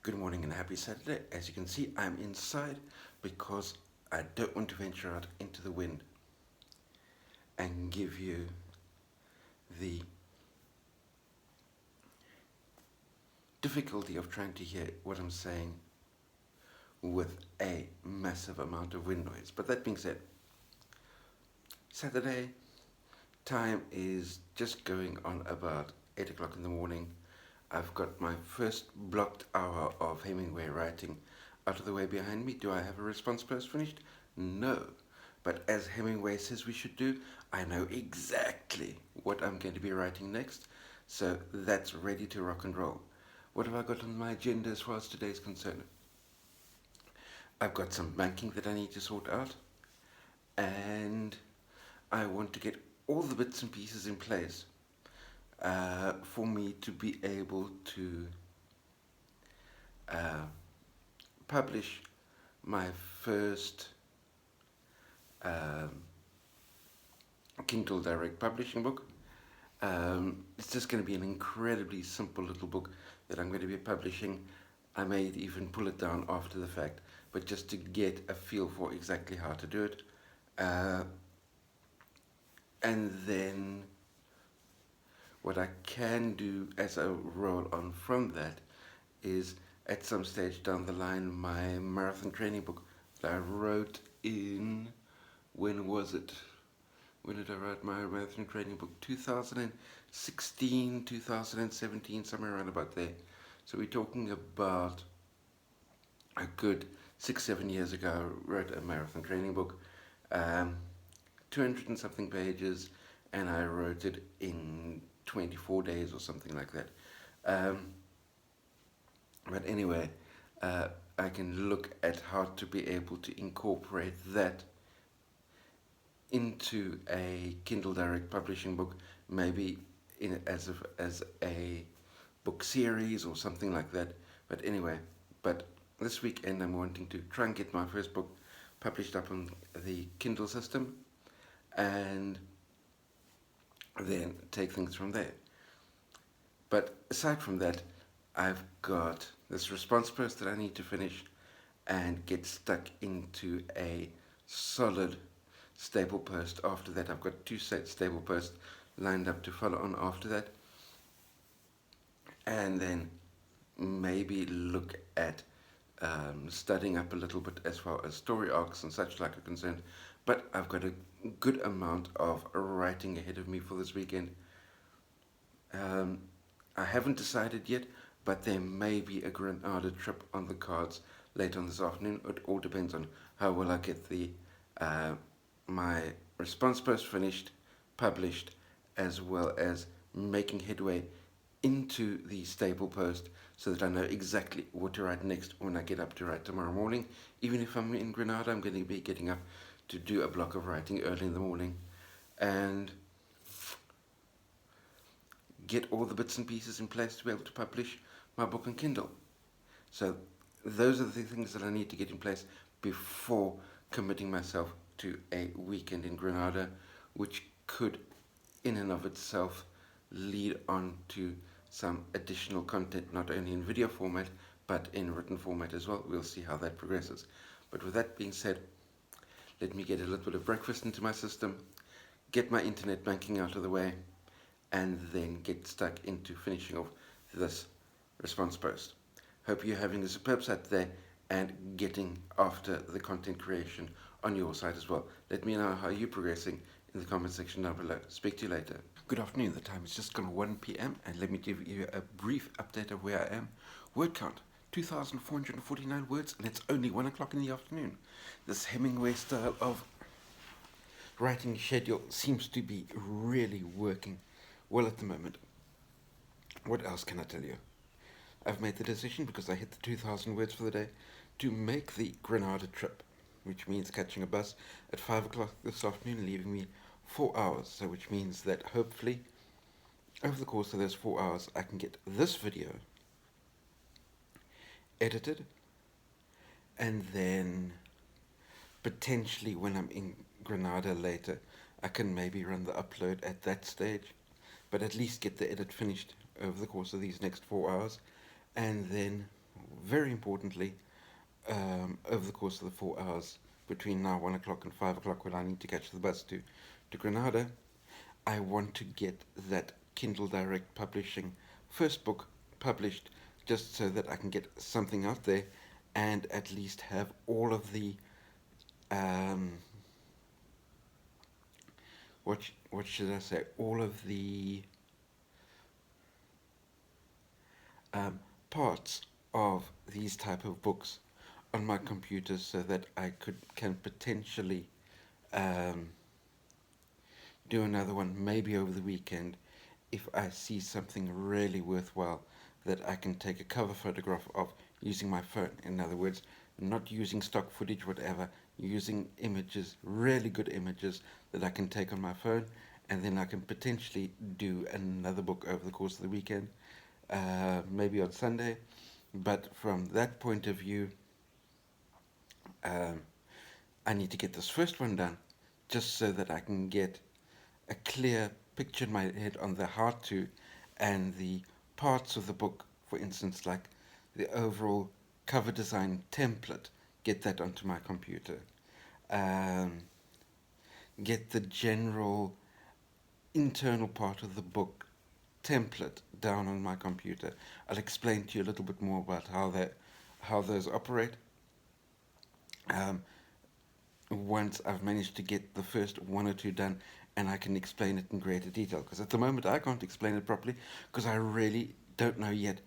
Good morning and happy Saturday. As you can see, I'm inside because I don't want to venture out into the wind and give you the difficulty of trying to hear what I'm saying with a massive amount of wind noise. But that being said, Saturday time is just going on about 8 o'clock in the morning. I've got my first blocked hour of Hemmingway writing out of the way behind me. Do I have a response post finished? No. But as Hemmingway says we should do, I know exactly what I'm going to be writing next. So that's ready to rock and roll. What have I got on my agenda as far as today is concerned? I've got some banking that I need to sort out. And I want to get all the bits and pieces in place for me to be able to publish my first Kindle Direct Publishing book. It's just going to be an incredibly simple little book that I'm going to be publishing. I may even pull it down after the fact, but just to get a feel for exactly how to do it. And then what I can do as I roll on from that is at some stage down the line my marathon training book that I wrote in, when was it? When did I write my marathon training book? 2016, 2017, somewhere around about there. So we're talking about a good 6-7 years ago. I wrote a marathon training book, 200 and something pages, and I wrote it in 24 days or something like that. But anyway, I can look at how to be able to incorporate that into a Kindle Direct Publishing book, maybe as a book series or something like that. But anyway, this weekend I'm wanting to try and get my first book published up on the Kindle system and then take things from there. But aside from that, I've got this response post that I need to finish and get stuck into a solid stable post. After that, I've got 2 stable posts lined up to follow on after that, and then maybe look at studying up a little bit as far as story arcs and such like are concerned. But I've got a good amount of writing ahead of me for this weekend. I haven't decided yet, but there may be a Grenada trip on the cards later on this afternoon. It all depends on how well I get the my response post finished, published, as well as making headway into the stable post so that I know exactly what to write next when I get up to write tomorrow morning. Even if I'm in Grenada, I'm going to be getting up to do a block of writing early in the morning and get all the bits and pieces in place to be able to publish my book on Kindle. So those are the things that I need to get in place before committing myself to a weekend in Grenada, which could in and of itself lead on to some additional content, not only in video format but in written format as well. We'll see how that progresses. But with that being said, let me get a little bit of breakfast into my system, get my internet banking out of the way, and then get stuck into finishing off this response post. Hope you're having a superb Saturday and getting after the content creation on your side as well. Let me know how you're progressing in the comment section down below. Speak to you later. Good afternoon. The time is just gone 1 p.m. and let me give you a brief update of where I am. Word count, 2,449 words, and it's only 1 o'clock in the afternoon. This Hemmingway style of writing schedule seems to be really working well at the moment. What else can I tell you? I've made the decision, because I hit the 2,000 words for the day, to make the Grenada trip, which means catching a bus at 5 o'clock this afternoon, leaving me 4 hours. So which means that hopefully over the course of those 4 hours I can get this video edited, and then potentially when I'm in Grenada later I can maybe run the upload at that stage, but at least get the edit finished over the course of these next 4 hours. And then very importantly, over the course of the 4 hours between now 1 o'clock and 5 o'clock when I need to catch the bus to Granada, I want to get that Kindle Direct Publishing first book published just so that I can get something out there and at least have all of the um, what should I say, all of the um, parts of these type of books on my computer so that I can potentially um, do another one maybe over the weekend if I see something really worthwhile that I can take a cover photograph of using my phone. In other words, not using stock footage, whatever, using images, really good images that I can take on my phone, and then I can potentially do another book over the course of the weekend, maybe on Sunday. But from that point of view, um, I need to get this first one done just so that I can get a clear picture in my head on the how to and the parts of the book, for instance, like the overall cover design template, get that onto my computer. Um, get the general internal part of the book template down on my computer. I'll explain to you a little bit more about how those operate. Um, Once I've managed to get the first one or two done and I can explain it in greater detail. Because at the moment I can't explain it properly because I really don't know yet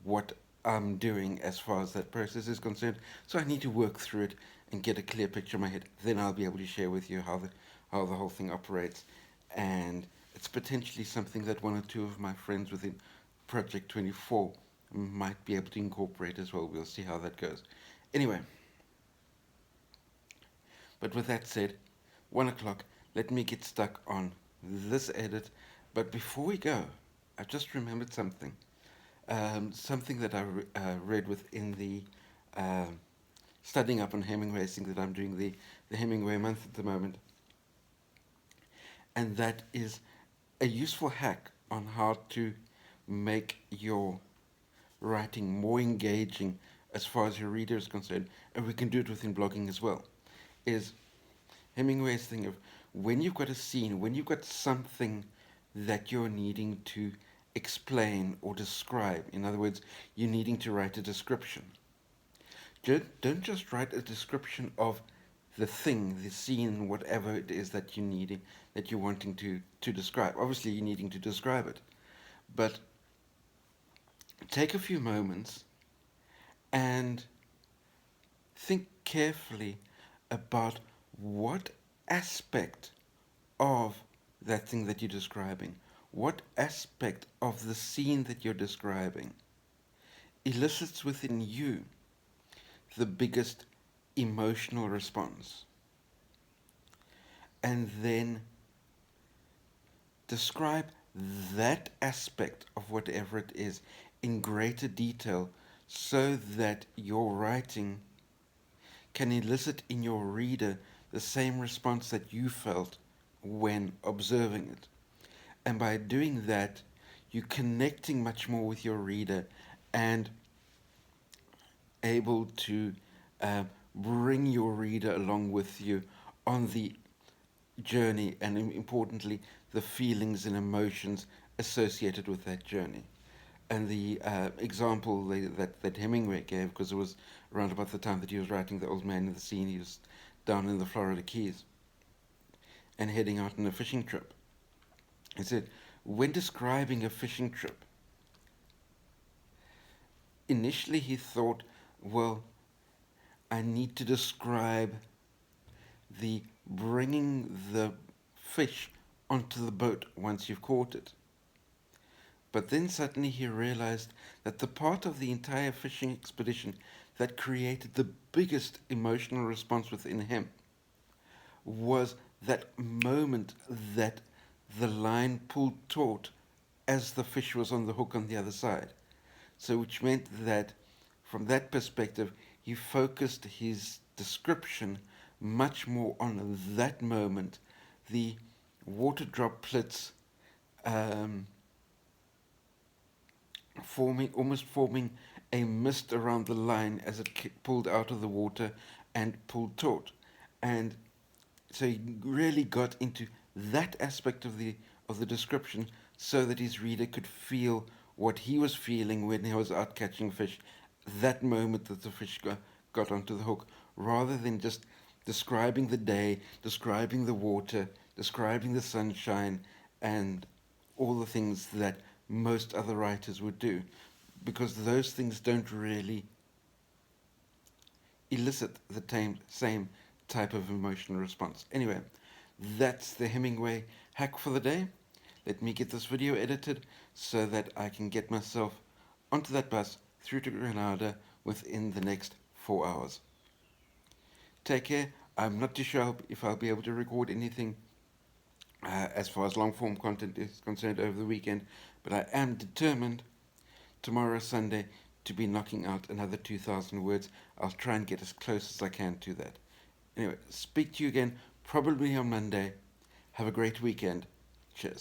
what I'm doing as far as that process is concerned. So I need to work through it and get a clear picture in my head. Then I'll be able to share with you how the whole thing operates. And it's potentially something that one or two of my friends within Project 24 might be able to incorporate as well. We'll see how that goes. Anyway, but with that said, 1 o'clock, let me get stuck on this edit. But before we go, I just remembered something. Something that I read within the studying up on Hemmingway thing that I'm doing the Hemmingway month at the moment. And that is a useful hack on how to make your writing more engaging as far as your reader is concerned. And we can do it within blogging as well. Is Hemingway's thing of when you've got a scene, when you've got something that you're needing to explain or describe, in other words, you're needing to write a description. Don't just write a description of the thing, the scene, whatever it is that you needing, that you're wanting to describe. Obviously, you're needing to describe it, but take a few moments and think carefully about what aspect of that thing that you're describing, what aspect of the scene that you're describing elicits within you the biggest emotional response. And then describe that aspect of whatever it is in greater detail so that your writing can elicit in your reader the same response that you felt when observing it. And by doing that, you're connecting much more with your reader and able to bring your reader along with you on the journey and, importantly, the feelings and emotions associated with that journey. And the example that Hemingway gave, because it was around about the time that he was writing The Old Man in the Sea, he was down in the Florida Keys and heading out on a fishing trip. He said, when describing a fishing trip, initially he thought, well, I need to describe the bringing the fish onto the boat once you've caught it. But then suddenly he realized that the part of the entire fishing expedition that created the biggest emotional response within him was that moment that the line pulled taut as the fish was on the hook on the other side. So which meant that from that perspective, he focused his description much more on that moment, the water droplets almost forming a mist around the line as it pulled out of the water and pulled taut. And so he really got into that aspect of the description so that his reader could feel what he was feeling when he was out catching fish, that moment that the fish got onto the hook, rather than just describing the day, describing the water, describing the sunshine, and all the things that most other writers would do, because those things don't really elicit the same type of emotional response. Anyway, that's the Hemmingway hack for the day. Let me get this video edited so that I can get myself onto that bus through to Grenada within the next 4 hours. Take care. I'm not too sure if I'll be able to record anything as far as long form content is concerned over the weekend, but I am determined tomorrow, Sunday, to be knocking out another 2,000 words. I'll try and get as close as I can to that. Anyway, speak to you again probably on Monday. Have a great weekend. Cheers.